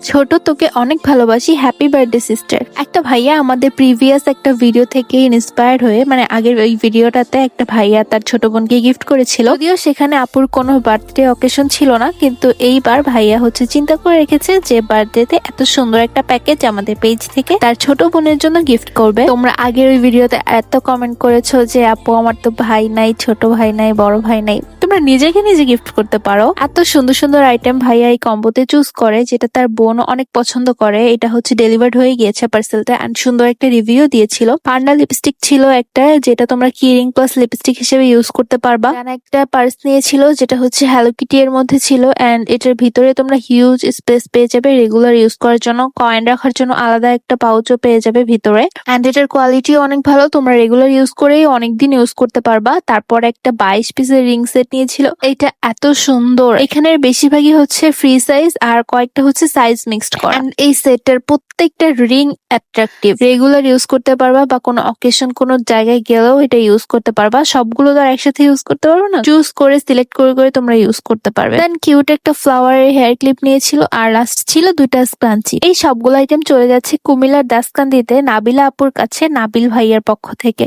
ছোট তোকে অনেক ভালোবাসি, হ্যাপি বার্থডে সিস্টার। একটা ভাইয়া আমাদের প্রিভিয়াস একটা ভিডিও থেকে ইন্সপায়ার্ড হয়ে, মানে আগের ওই ভিডিওটাতে একটা ভাইয়া তার ছোট বোনকে গিফট করেছিল, যদিও সেখানে আপুর কোনো বার্থডে অকেশন ছিল না, কিন্তু এইবার ভাইয়া চিন্তা করে রেখেছে যে বার্থডেতে এত সুন্দর একটা প্যাকেজ আমাদের পেজ থেকে তার ছোট বোনের জন্য গিফট করবে। তোমরা আগের ওই ভিডিওতে এত কমেন্ট করেছো যে আপু আমার তো ভাই নাই, ছোট ভাই নাই, বড় ভাই নাই, তোমরা নিজেকে নিজে গিফট করতে পারো। এত সুন্দর সুন্দর আইটেম ভাইয়া এই কম্বোতে চুজ করে, যেটা তার বোন অনেক পছন্দ করে। এটা ডেলিভার্ড হয়ে গিয়েছে পার্সেলটা, এন্ড সুন্দর একটা রিভিউ দিয়েছিল। পান্ডা লিপস্টিক ছিল একটা, যেটা তোমরা কিরিং প্লাস লিপস্টিক হিসেবে ইউজ করতে পারবা। একটা পার্স নিয়েছিল যেটা হ্যালো কিটি এর মধ্যে ছিল, এন্ড এটার ভিতরে তোমরা হিউজ স্পেস পেয়ে যাবে রেগুলার ইউজ করার জন্য। কয়েন রাখার জন্য আলাদা একটা পাউচও পেয়ে যাবে ভিতরে, এন্ড এটার কোয়ালিটি অনেক ভালো, তোমরা রেগুলার ইউজ করেই অনেকদিন ইউজ করতে পারবা। তারপর একটা 22 পিসের রিং সেট নিয়েছিল, এটা এত সুন্দর। এখানের বেশিরভাগই ফ্রি সাইজ আর কয়েকটা সাইজ মিক্সড করা। এই সেটটার প্রত্যেকটা রিং অ্যাট্রাকটিভ, রেগুলার ইউজ করতে পারবা বা কোনো অকেশন কোনো জায়গায় গেলেও এটা ইউজ করতে পারবা। সবগুলো তো আর একসাথে ইউজ করতে পারবো না, চুজ করে সিলেক্ট করে করে তোমরা ইউজ করতে পারবে। দেন কিউট একটা ফ্লাওয়ারের হেয়ার ক্লিপ নিয়েছিল, আর লাস্ট ছিল দুইটা স্ক্রাঞ্চি। এই সবগুলো আইটেম চলে যাচ্ছে কুমিল্লার দাসকান্দিতে নাবিলা আপুর কাছে, নাবিল ভাইয়ার পক্ষ থেকে।